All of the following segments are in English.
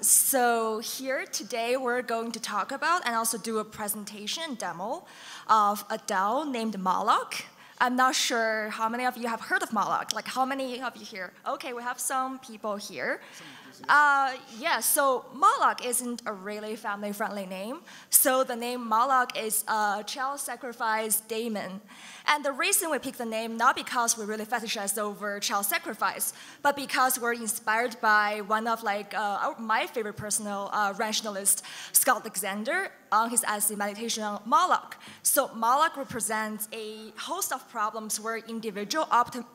So here today we're going to talk about and also do a presentation demo of a DAO named Moloch. I'm not sure how many of you have heard of Moloch. Like how many of you here? Okay, we have some people here. Yeah, so Moloch isn't a really family-friendly name. So the name Moloch is a child sacrifice daemon. And the reason we picked the name, not because we really fetishize over child sacrifice, but because we're inspired by one of my favorite personal rationalist, Scott Alexander, on his essay Meditation on Moloch. So Moloch represents a host of problems where individual optimal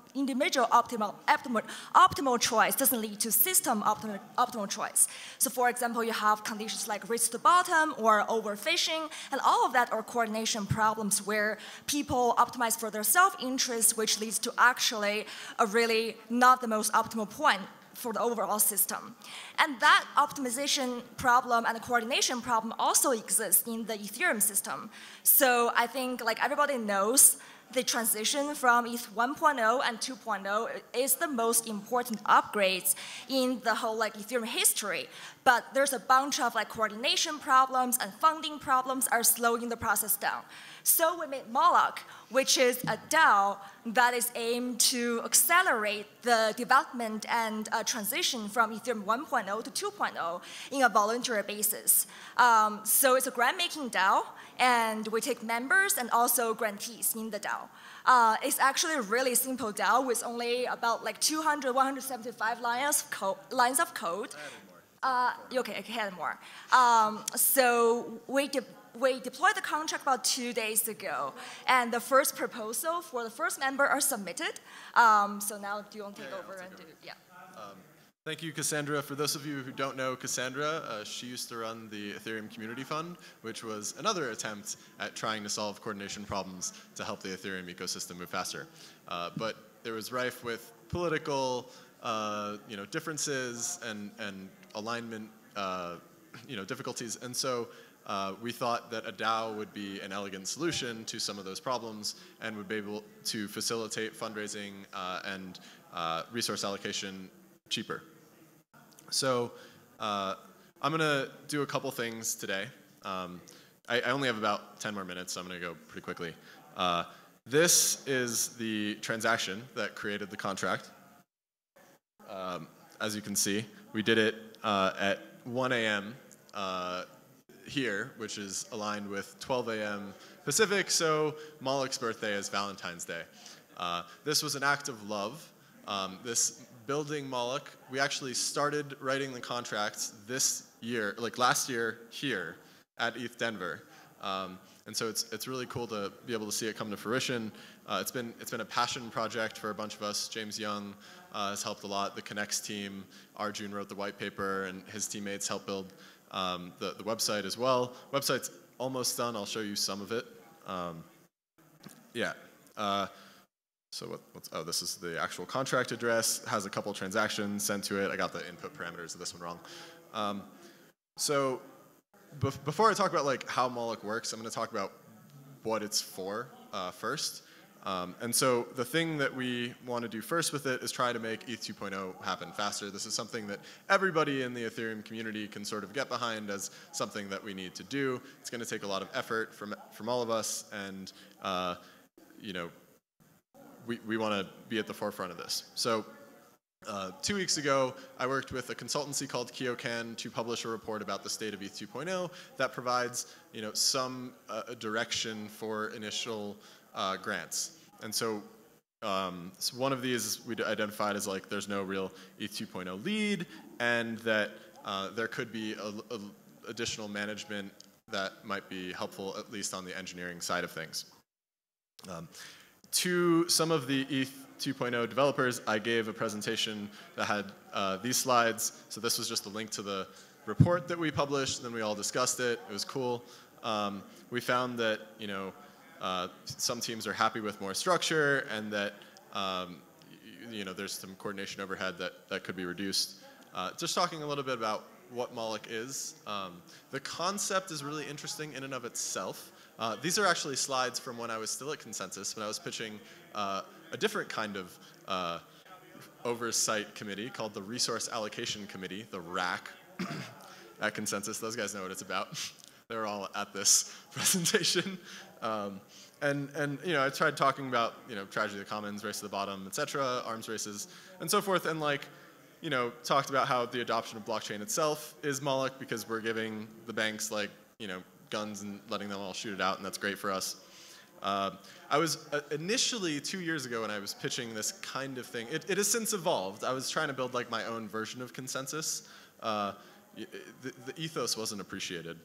choice doesn't lead to system optimal choice. So for example, you have conditions like race to the bottom or overfishing, and all of that are coordination problems where people optimize for their self-interest, which leads to actually a really not the most optimal point for the overall system. And that optimization problem and the coordination problem also exists in the Ethereum system. So I think like everybody knows the transition from ETH 1.0 and 2.0 is the most important upgrades in the whole Ethereum history. But there's a bunch of coordination problems and funding problems are slowing the process down. So we made Moloch, which is a DAO that is aimed to accelerate the development and transition from Ethereum 1.0 to 2.0 in a voluntary basis. So it's a grant-making DAO, and we take members and also grantees in the DAO. It's actually a really simple DAO with only about 200, 175 lines of code. Okay, I can add more. So we deployed the contract about 2 days ago, and the first proposal for the first member are submitted. So now do you want to take over and do it? Yeah. Thank you, Cassandra. For those of you who don't know Cassandra, she used to run the Ethereum Community Fund, which was another attempt at trying to solve coordination problems to help the Ethereum ecosystem move faster. But there was rife with political differences and alignment difficulties. And so we thought that a DAO would be an elegant solution to some of those problems and would be able to facilitate fundraising and resource allocation cheaper. So I'm going to do a couple things today. I only have about 10 more minutes, so I'm going to go pretty quickly. This is the transaction that created the contract. As you can see, we did it at 1 a.m. Here, which is aligned with 12 a.m. Pacific, so Moloch's birthday is Valentine's Day. This was an act of love. This building Moloch, we actually started writing the contracts this year, last year here at ETH Denver. And so it's really cool to be able to see it come to fruition. It's been a passion project for a bunch of us. James Young has helped a lot. The Connects team, Arjun wrote the white paper, and his teammates helped build the website as well. Website's almost done. I'll show you some of it. Yeah. So oh, this is the actual contract address. It has a couple transactions sent to it. I got the input parameters of this one wrong. So before I talk about how Moloch works, I'm going to talk about what it's for first. And so the thing that we want to do first with it is try to make ETH 2.0 happen faster. This is something that everybody in the Ethereum community can sort of get behind as something that we need to do. It's going to take a lot of effort from all of us, and we want to be at the forefront of this. So 2 weeks ago, I worked with a consultancy called Kyokan to publish a report about the state of ETH 2.0 that provides some direction for initial grants. And so, one of these we identified as there's no real ETH 2.0 lead, and that there could be a additional management that might be helpful, at least on the engineering side of things. To some of the ETH 2.0 developers, I gave a presentation that had these slides. So this was just a link to the report that we published, then we all discussed it. It was cool. We found that some teams are happy with more structure, and that there's some coordination overhead that could be reduced. Just talking a little bit about what Moloch is. The concept is really interesting in and of itself. These are actually slides from when I was still at Consensus, when I was pitching a different kind of oversight committee called the Resource Allocation Committee, the RAC, at Consensus. Those guys know what it's about. They're all at this presentation. And I tried talking about tragedy of the commons, race to the bottom, etc., arms races, and so forth, and talked about how the adoption of blockchain itself is Moloch because we're giving the banks guns and letting them all shoot it out, and that's great for us. I was initially 2 years ago when I was pitching this kind of thing. It has since evolved. I was trying to build my own version of Consensus. The ethos wasn't appreciated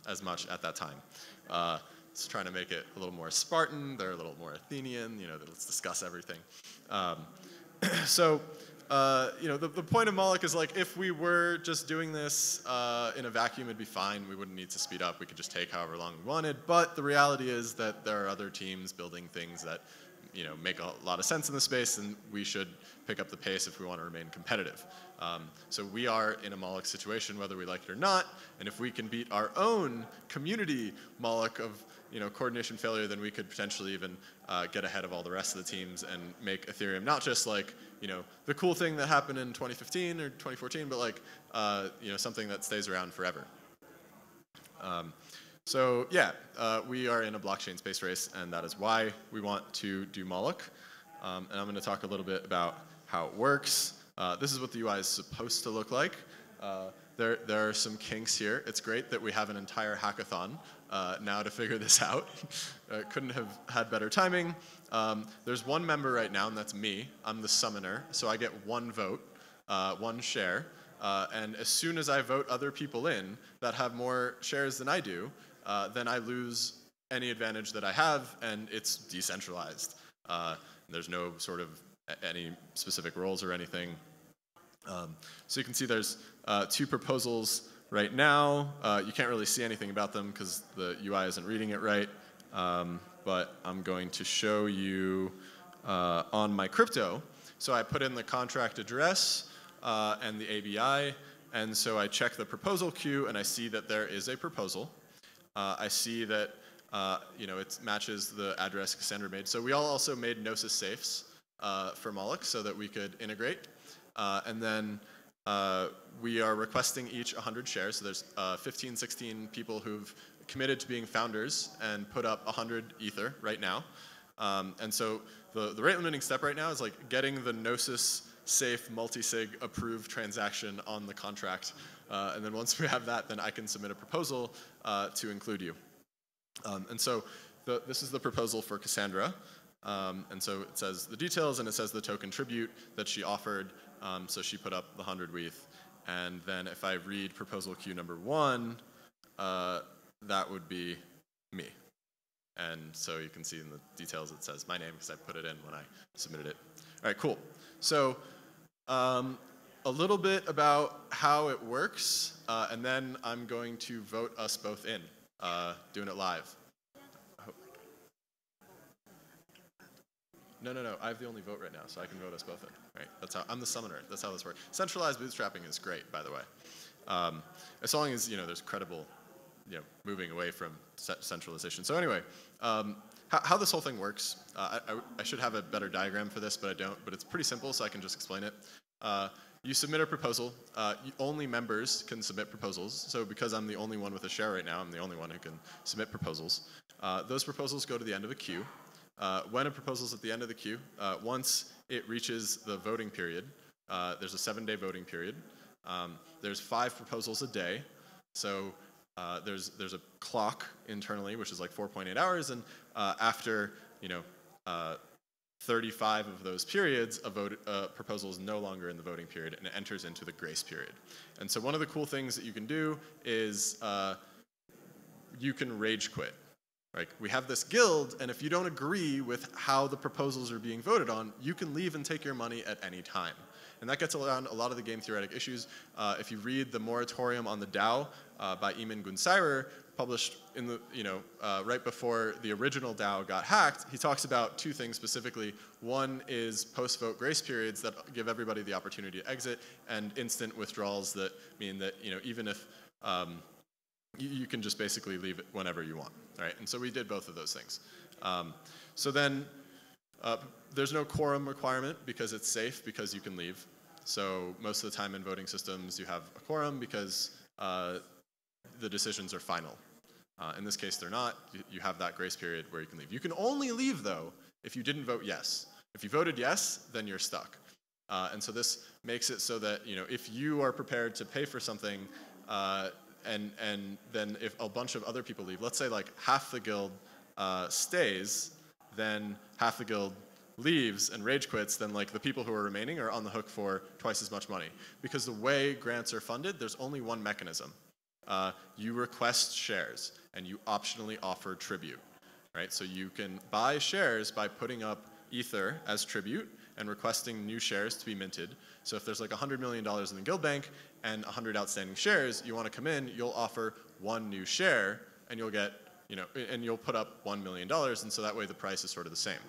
as much at that time. It's trying to make it a little more Spartan. They're a little more Athenian. Let's discuss everything. The point of Moloch is if we were just doing this in a vacuum, it'd be fine. We wouldn't need to speed up. We could just take however long we wanted. But the reality is that there are other teams building things that make a lot of sense in the space, and we should pick up the pace if we want to remain competitive. So we are in a Moloch situation, whether we like it or not, and if we can beat our own community Moloch of coordination failure, then we could potentially even get ahead of all the rest of the teams and make Ethereum not just the cool thing that happened in 2015 or 2014, but something that stays around forever. We are in a blockchain space race, and that is why we want to do Moloch. And I'm going to talk a little bit about how it works. This is what the UI is supposed to look like. There are some kinks here. It's great that we have an entire hackathon now to figure this out. Couldn't have had better timing. There's one member right now, and that's me. I'm the summoner, so I get one vote, one share. And as soon as I vote other people in that have more shares than I do, then I lose any advantage that I have, and it's decentralized. There's no sort of any specific roles or anything. So you can see there's 2 proposals right now. You can't really see anything about them because the UI isn't reading it right. But I'm going to show you on my crypto. So I put in the contract address and the ABI. And so I check the proposal queue, and I see that there is a proposal. I see that it matches the address Cassandra made. So we all also made Gnosis safes for Moloch so that we could integrate. And then we are requesting each 100 shares. So there's 15, 16 people who've committed to being founders and put up 100 Ether right now. And so the rate limiting step right now is getting the Gnosis safe multi-sig approved transaction on the contract. And then once we have that, then I can submit a proposal to include you. And so this is the proposal for Cassandra. And so it says the details, and it says the token tribute that she offered. So she put up the 100 WETH. And then if I read proposal queue number 1, that would be me. And so you can see in the details it says my name because I put it in when I submitted it. All right, cool. So a little bit about how it works, and then I'm going to vote us both in, doing it live. No, I have the only vote right now, so I can vote us both in. Right? That's how I'm the summoner. That's how this works. Centralized bootstrapping is great, by the way, as long as there's credible, moving away from centralization. So anyway, how this whole thing works. I should have a better diagram for this, but I don't. But it's pretty simple, so I can just explain it. You submit a proposal. Only members can submit proposals. So because I'm the only one with a share right now, I'm the only one who can submit proposals. Those proposals go to the end of a queue. When a proposal is at the end of the queue, once it reaches the voting period, there's a 7-day voting period. There's 5 proposals a day. So there's a clock internally, which is 4.8 hours, and after 35 of those periods, a proposal is no longer in the voting period, and it enters into the grace period. And so one of the cool things that you can do is you can rage quit. We have this guild, and if you don't agree with how the proposals are being voted on, you can leave and take your money at any time. And that gets around a lot of the game theoretic issues. If you read the Moratorium on the DAO by Ameen published in the right before the original DAO got hacked, he talks about 2 things specifically. One is post-vote grace periods that give everybody the opportunity to exit, and instant withdrawals that mean that even if you can just basically leave it whenever you want, right? And so we did both of those things. So then There's no quorum requirement because it's safe, because you can leave. So most of the time in voting systems, you have a quorum because the decisions are final. In this case, they're not. You have that grace period where you can leave. You can only leave, though, if you didn't vote yes. If you voted yes, then you're stuck. And so this makes it so that, if you are prepared to pay for something, and then if a bunch of other people leave, let's say like half the guild stays, then half the guild leaves and rage quits, then like the people who are remaining are on the hook for twice as much money. Because the way grants are funded, there's only one mechanism. You request shares, and you optionally offer tribute, right? So you can buy shares by putting up Ether as tribute and requesting new shares to be minted. So if there's like $100 million in the guild bank and 100 outstanding shares, you want to come in, you'll offer one new share, and you'll get, and you'll put up $1 million, and so that way the price is sort of the same.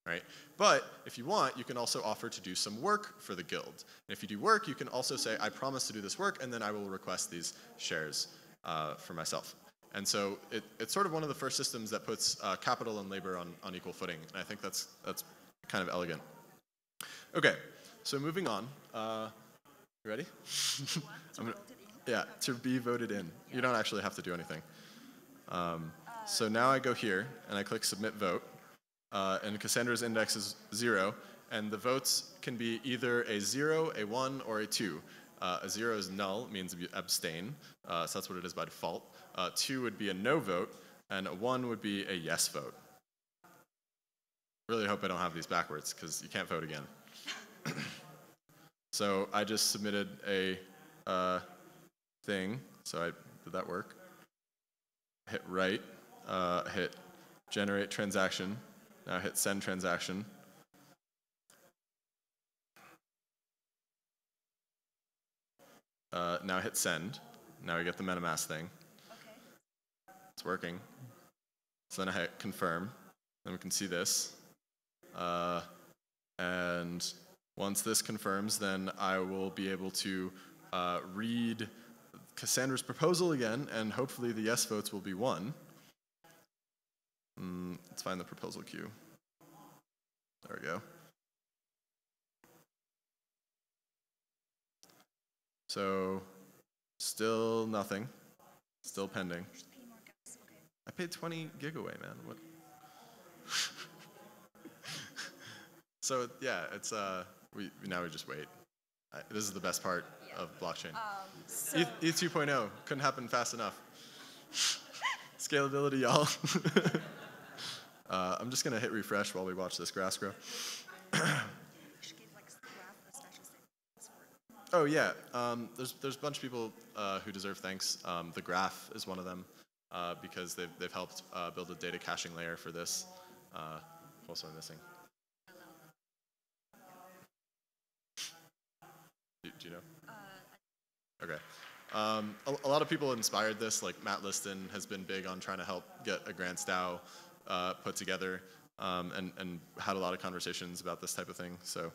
Right? But if you want, you can also offer to do some work for the guild. And if you do work, you can also say, I promise to do this work, and then I will request these shares for myself. And so it's sort of one of the first systems that puts capital and labor on equal footing. And I think that's kind of elegant. Okay, so moving on. You ready? To be voted in. You don't actually have to do anything. So now I go here, and I click Submit Vote. And Cassandra's index is 0, and the votes can be either a 0, a 1, or a 2. A 0 is null, means you abstain, so that's what it is by default. 2 would be a no vote, and a 1 would be a yes vote. Really hope I don't have these backwards, because you can't vote again. So I just submitted a thing, so did that work? Hit write, hit generate transaction. Now hit send transaction. Now hit send. Now we get the MetaMask thing. Okay. It's working. So then I hit confirm. Then we can see this. And once this confirms, then I will be able to read Cassandra's proposal again, and hopefully the yes votes will be won. Let's find the proposal queue. There we go. So, still nothing. Still pending. I paid 20 gig away, man. What? So yeah, it's now we just wait. This is the best part of blockchain. ETH 2.0 couldn't happen fast enough. Scalability, y'all. I'm just gonna hit refresh while we watch this grass grow. Oh yeah, there's a bunch of people who deserve thanks. The Graph is one of them because they've helped build a data caching layer for this. What else am I missing? Do you know? Okay. A lot of people inspired this, like Matt Liston has been big on trying to help get a grants DAO put together and had a lot of conversations about this type of thing. So, all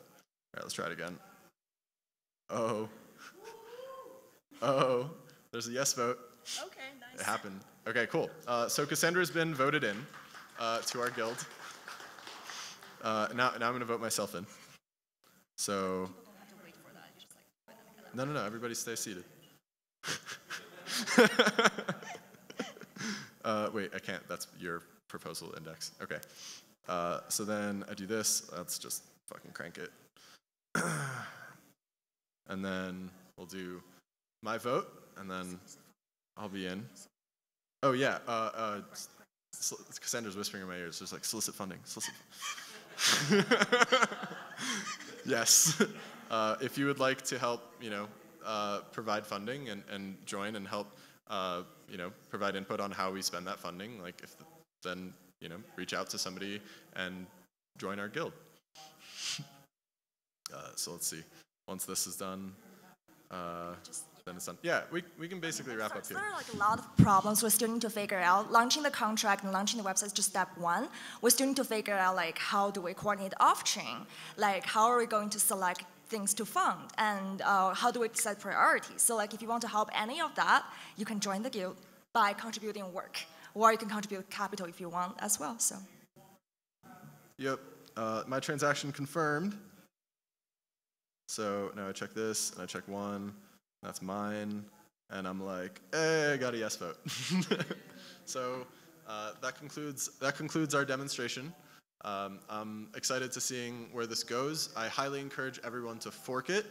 right, let's try it again. Oh, there's a yes vote. Okay, nice. It happened. Okay, cool. So Cassandra's been voted in to our guild. Now I'm going to vote myself in. So. No, everybody stay seated. Wait, I can't. That's your proposal index. Okay. So then I do this. Let's just fucking crank it. And then we'll do my vote, and then I'll be in. Oh yeah, Cassandra's whispering in my ears. There's like solicit funding. Yes. If you would like to help, provide funding and join and help, provide input on how we spend that funding, then reach out to somebody and join our guild. So let's see. Once this is done, then it's done. Yeah, we can basically wrap up here. There are a lot of problems we're still need to figure out. Launching the contract and launching the website is just step one. We still need to figure out how do we coordinate off-chain? How are we going to select things to fund? And how do we set priorities? So if you want to help any of that, you can join the guild by contributing work. Or you can contribute capital if you want as well. So. Yep. my transaction confirmed. So now I check this, and I check one, that's mine, and I'm like, hey, I got a yes vote. So that concludes our demonstration. I'm excited to seeing where this goes. I highly encourage everyone to fork it.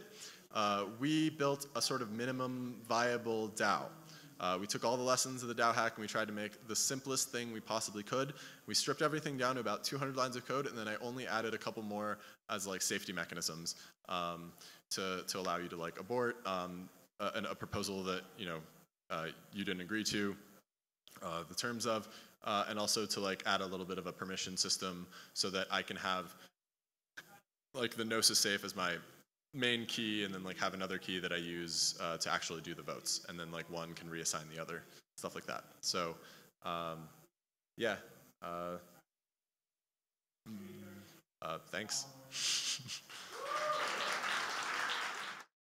We built a sort of minimum viable DAO. We took all the lessons of the DAO hack and we tried to make the simplest thing we possibly could. We stripped everything down to about 200 lines of code, and then I only added a couple more as like safety mechanisms to allow you to like abort a proposal that you didn't agree to the terms of, and also to like add a little bit of a permission system so that I can have like the Gnosis safe as my main key, and then like have another key that I use to actually do the votes, and then like one can reassign the other, stuff like that. So yeah, thanks.